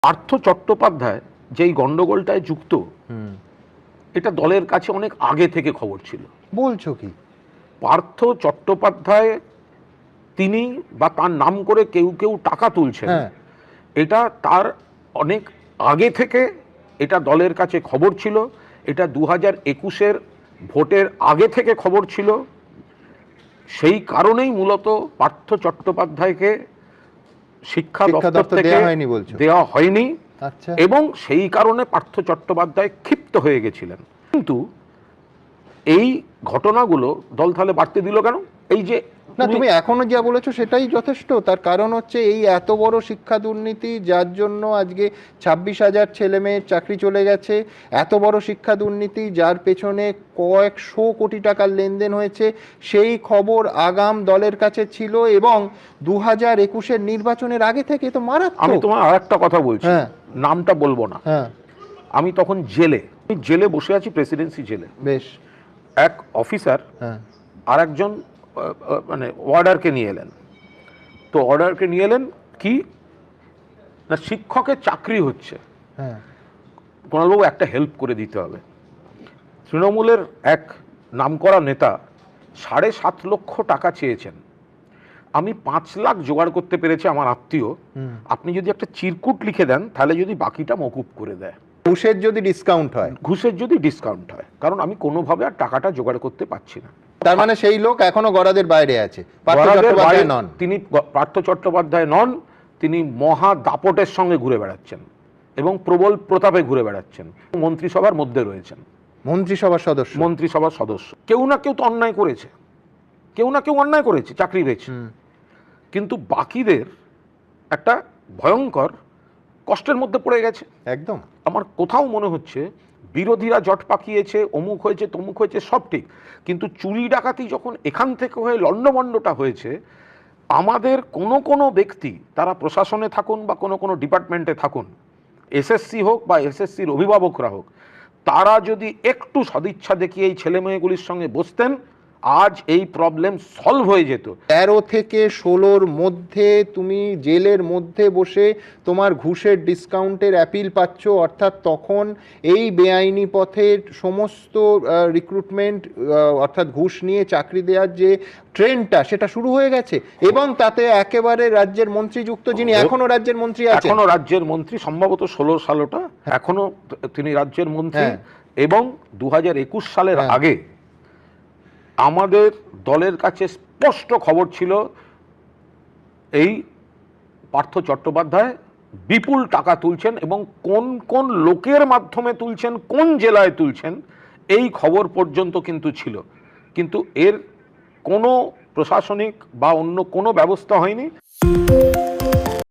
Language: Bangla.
পার্থ চট্টোপাধ্যায় যেই গন্ডগোলটায় যুক্ত, এটা দলের কাছে অনেক আগে থেকে খবর ছিল। বলছো কি? পার্থ চট্টোপাধ্যায় তিনি বা তার নাম করে কেউ কেউ টাকা তুলছেন, এটা তার অনেক আগে থেকে এটা দলের কাছে খবর ছিল। এটা 2021-এর ভোটের আগে থেকে খবর ছিল। সেই কারণেই মূলত পার্থ চট্টোপাধ্যায়কে শিক্ষা দপ্তর থেকে দেওয়া হয়নি। আচ্ছা। এবং সেই কারণে পার্থ চট্টোপাধ্যায় ক্ষিপ্ত হয়ে গেছিলেন। কিন্তু এই ঘটনাগুলো দল তাহলে বাড়তে দিল কেন? এই যে না, তুমি এখনো যা বলেছো সেটাই যথেষ্ট। তার কারণ হচ্ছে এই এত বড় শিক্ষা দুর্নীতি, যার জন্য আজকে 26,000 ছেলে মেয়ের চাকরি চলে গেছে। এত বড় শিক্ষা দুর্নীতি যার পেছনে কয়েকশো কোটি টাকার লেনদেন হয়েছে, সেই খবর আগাম দলের কাছে ছিল এবং 2021-এর নির্বাচনের আগে থেকে তো মারাত্মক। আমি তোমার আর একটা কথা বলছি, নামটা বলবো না। আমি তখন জেলে বসে আছি, প্রেসিডেন্সি জেলে। বেশ। এক অফিসার আর একজন মানে অর্ডারকে নিয়ে এলেন। তো অর্ডারকে নিয়ে এলেন কি না, শিক্ষকের চাকরি হচ্ছে, কুণালবাবু একটা হেল্প করে দিতে হবে। তৃণমূলের এক নামকরা নেতা 7.5 লক্ষ টাকা চেয়েছেন। আমি 5 লাখ জোগাড় করতে পেরেছি, আমার আত্মীয়। আপনি যদি একটা চিরকুট লিখে দেন, তাহলে যদি বাকিটা মকুব করে দেয়, ঘুষের যদি ডিসকাউন্ট হয়, কারণ আমি কোনোভাবে আর টাকাটা জোগাড় করতে পারছি না। তার মানে সেই লোক এখনো গরাদের বাইরে আছে। তিনি পার্থ চট্টোপাধ্যায় নন, তিনি মহা দাপটের সঙ্গে ঘুরে বেড়াচ্ছেন এবং প্রবল প্রতাপে ঘুরে বেড়াচ্ছেন। মন্ত্রিসভার মধ্যে রয়েছেন, মন্ত্রিসভার সদস্য। কেউ না কেউ তো অন্যায় করেছে, চাকরি পেয়েছে। কিন্তু বাকিদের একটা ভয়ঙ্কর কষ্টের মধ্যে পড়ে গেছে। একদম। আমার কোথাও মনে হচ্ছে বিরোধীরা জট পাকিয়েছে, অমুক হয়েছে তমুক হয়েছে, সব ঠিক, কিন্তু চুরি ডাকাতি যখন এখান থেকে হয়ে লণ্ডভণ্ডটা হয়েছে, আমাদের কোনো ব্যক্তি, তারা প্রশাসনে থাকুন বা কোনো ডিপার্টমেন্টে থাকুন, এসএসসি হোক বা এসএসসির অভিভাবকরা হোক, তারা যদি একটু সদিচ্ছা দেখিয়ে এই ছেলেমেয়েগুলির সঙ্গে বসতেন, আজ এই প্রবলেম সলভ হয়ে যেত। 13 থেকে 16-র মধ্যে তুমি জেলের মধ্যে বসে তোমার ঘুষের ডিসকাউন্টের অ্যাপিল পাচ্ছ, অর্থাৎ তখন এই বেআইনি পথের সমস্ত রিক্রুটমেন্ট, অর্থাৎ ঘুষ নিয়ে চাকরি দেওয়ার যে ট্রেন্ডটা, সেটা শুরু হয়ে গেছে। এবং তাতে একেবারে রাজ্যের মন্ত্রী যুক্ত, যিনি এখনো রাজ্যের মন্ত্রী আছেন, এখনো রাজ্যের মন্ত্রী, সম্ভবত 16 সালটা এখনো তিনি রাজ্যের মন্ত্রী। এবং 2021 সালের আগে আমাদের দলের কাছে স্পষ্ট খবর ছিল এই পার্থ চট্টোপাধ্যায় বিপুল টাকা তুলছেন, এবং কোন কোন লোকের মাধ্যমে তুলছেন, কোন জেলায় তুলছেন, এই খবর পর্যন্ত কিন্তু ছিল। কিন্তু এর কোনো প্রশাসনিক বা অন্য কোনো ব্যবস্থা হয়নি।